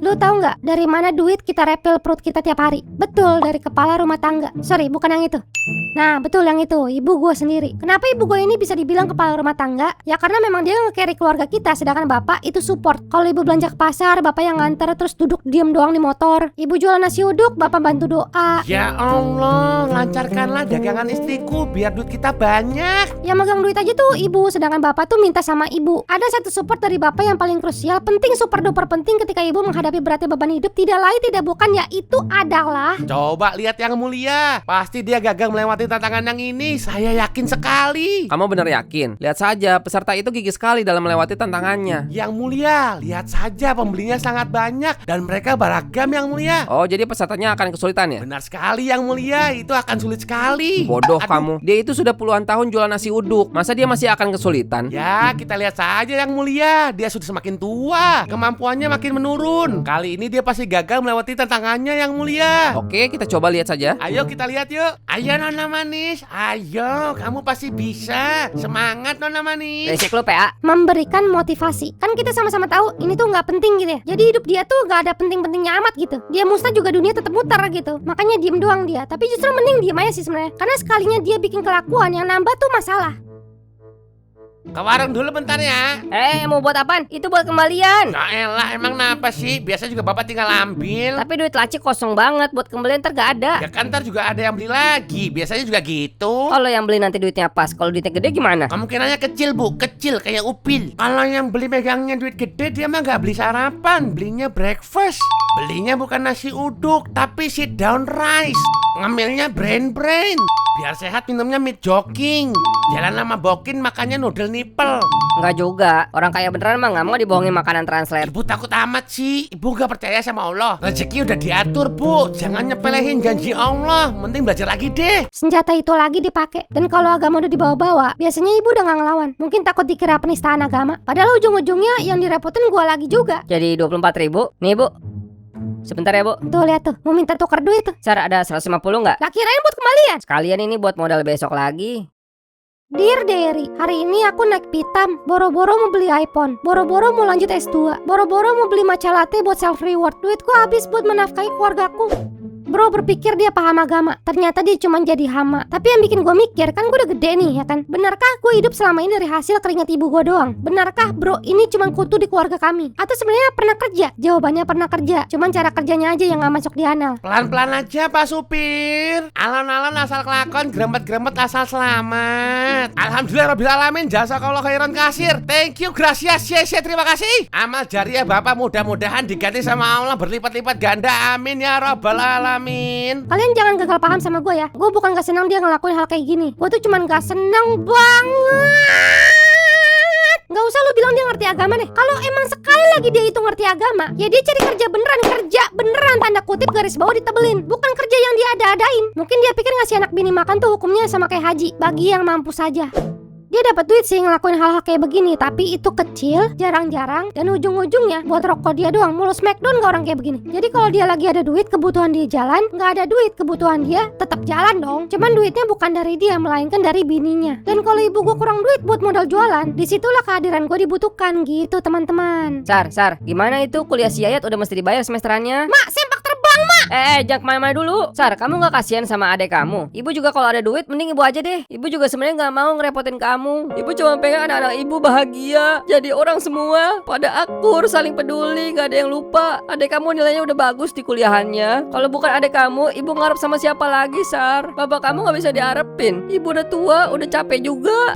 Lu tahu nggak dari mana duit kita repel perut kita tiap hari? Betul, dari kepala rumah tangga. Sorry, bukan yang itu. Nah, betul yang itu, ibu gue sendiri. Kenapa ibu gue ini bisa dibilang kepala rumah tangga? Ya karena memang dia nge-carry keluarga kita, sedangkan bapak itu support. Kalau ibu belanja ke pasar, bapak yang nganter terus duduk diem doang di motor. Ibu jualan nasi uduk, bapak bantu doa. Ya Allah, lancarkanlah dagangan istriku biar duit kita banyak. Yang megang duit aja tuh ibu, sedangkan bapak tuh minta sama ibu. Ada satu support dari bapak yang paling krusial, penting, super duper penting ketika ibu menghadapi beratnya beban hidup, tidak lain tidak bukan yaitu adalah... Coba lihat yang mulia, pasti dia gagal melewati tantangan yang ini, saya yakin sekali. Kamu benar yakin? Lihat saja, peserta itu gigih sekali dalam melewati tantangannya. Yang mulia, lihat saja pembelinya sangat banyak dan mereka beragam yang mulia. Oh, jadi pesertanya akan kesulitan ya? Benar sekali yang mulia, itu akan sulit sekali. Bodoh Aduh. kamu. Dia itu sudah puluhan tahun jualan nasi uduk. Masa dia masih akan kesulitan? Ya, kita lihat saja yang mulia, dia sudah semakin tua, kemampuannya makin menurun. Kali ini dia pasti gagal melewati tantangannya yang mulia. Oke, kita coba lihat saja. Ayo kita lihat yuk. Ayo Nona Manis, ayo, kamu pasti bisa. Semangat Nona Manis. Resik lu, PA. memberikan motivasi. Kan kita sama-sama tahu ini tuh nggak penting gitu ya. Jadi hidup dia tuh nggak ada penting-pentingnya amat gitu. Dia musnah juga dunia tetap muter gitu. Makanya diem doang dia. Tapi justru mending diem aja sih sebenarnya. Karena sekalinya dia bikin kelakuan yang nambah tuh masalah. Ke warung dulu bentar ya. Mau buat apaan? Itu buat kembalian. Ya elah, emang kenapa sih? Biasa juga bapak tinggal ambil. Tapi duit laci kosong banget, buat kembalian ntar gak ada. Ya kan ntar juga ada yang beli lagi. Biasanya juga gitu. Kalau yang beli nanti duitnya pas, kalau duitnya gede gimana? Kemungkinannya kecil bu, kecil kayak upil. Kalau yang beli megangnya duit gede, dia mah gak beli sarapan, belinya breakfast. Belinya bukan nasi uduk, tapi sit down rice. Ngambilnya brain. Biar sehat minumnya meat jogging. Jalan lama bokin makannya noodle nipple. Enggak juga, orang kaya beneran mah gak mau dibohongin makanan translate. Ibu takut amat sih. Ibu gak percaya sama Allah. Rezeki udah diatur bu. Jangan nyepelehin janji Allah. Mending belajar lagi deh. Senjata itu lagi dipakai. Dan kalau agama udah dibawa-bawa, biasanya ibu udah gak ngelawan. Mungkin takut dikira penistaan agama. Padahal ujung-ujungnya yang direpotin gua lagi juga. Jadi 24.000. Nih bu, sebentar ya bu. Tuh lihat tuh, mau minta tukar duit tuh. Cara ada 150 nggak? Lah kirain buat kembalian. Sekalian ini buat modal besok lagi. Dear Diary, hari ini aku naik pitam. Boro-boro mau beli iPhone. Boro-boro mau lanjut S2. Boro-boro mau beli matcha latte buat self reward. Duitku habis buat menafkahi keluargaku. Bro berpikir dia paham agama, ternyata dia cuma jadi hama. Tapi yang bikin gue mikir, kan gue udah gede nih ya kan. Benarkah gue hidup selama ini dari hasil keringat ibu gue doang? Benarkah bro ini cuma kutu di keluarga kami? Atau sebenarnya pernah kerja? Jawabannya pernah kerja, cuman cara kerjanya aja yang gak masuk di anal. Pelan-pelan aja Pak Supir. Alon-alon asal kelakon, gremet-gremet asal selamat. Alhamdulillah Rabbil Alamin, jazakallah khairan kasir. Thank you, gracias, yes, terima kasih. Amal jariah Bapak mudah-mudahan diganti sama Allah berlipat-lipat ganda, amin ya Rabbal Alamin. Kalian jangan gagal paham sama gue ya. Gue bukan gak senang dia ngelakuin hal kayak gini. Gue tuh cuman gak senang banget. Gak usah lu bilang dia ngerti agama deh. Kalau emang sekali lagi dia itu ngerti agama, ya dia cari kerja beneran tanda kutip garis bawah ditebelin. Bukan kerja yang dia ada-adain. Mungkin dia pikir ngasih anak bini makan tuh hukumnya sama kayak haji, bagi yang mampu saja. Dia dapat duit sih ngelakuin hal-hal kayak begini, tapi itu kecil, jarang-jarang, dan ujung-ujungnya buat rokok dia doang. Mulu smackdown gak orang kayak begini. Jadi kalau dia lagi ada duit, kebutuhan dia jalan. Gak ada duit, kebutuhan dia tetap jalan dong. Cuman duitnya bukan dari dia, melainkan dari bininya. Dan kalau ibu gue kurang duit buat modal jualan, disitulah kehadiran gue dibutuhkan gitu teman-teman. Sar, gimana itu kuliah si Yayat udah mesti dibayar semesterannya? Mak, sempak terbang mak! Jangan kemana-mana dulu. Sar, kamu gak kasihan sama adek kamu? Ibu juga kalau ada duit, mending ibu aja deh. Ibu juga sebenarnya gak mau ngerepotin kamu. Ibu cuma pengen anak-anak ibu bahagia, jadi orang semua pada akur, saling peduli, gak ada yang lupa. Adek kamu nilainya udah bagus di kuliahannya. Kalau bukan adek kamu, ibu ngarep sama siapa lagi, Sar? Bapak kamu gak bisa diharapin. Ibu udah tua, udah capek juga.